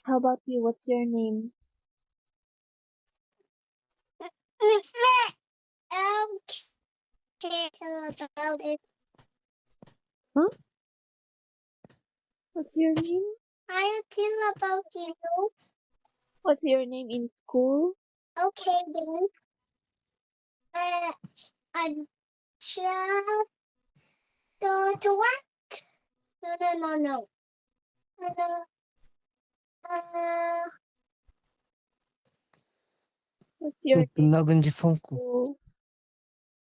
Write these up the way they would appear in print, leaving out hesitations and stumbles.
How about you? What's your name? Okay, tell about it. Huh? What's your name? I tell about you. What's your name in school? Okay then. I shall go to work. No. No. What's your name in Pinagan di phone ko. school?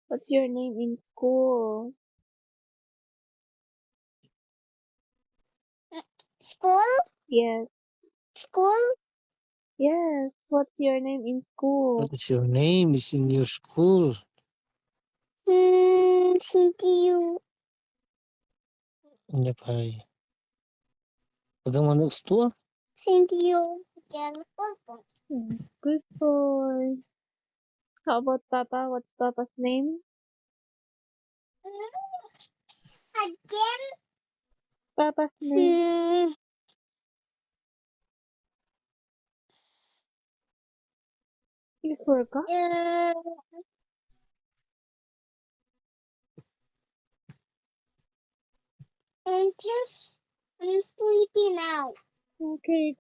What's your name in school? School? Yes. School? Yes. What's your name in school? What is your name is in your school? Cynthia. Nya pay. Pagang manok tua? Cynthia. Good boy. How about Papa? What's Papa's name? Again? Papa's name. You forgot? I'm sleepy now. Okay,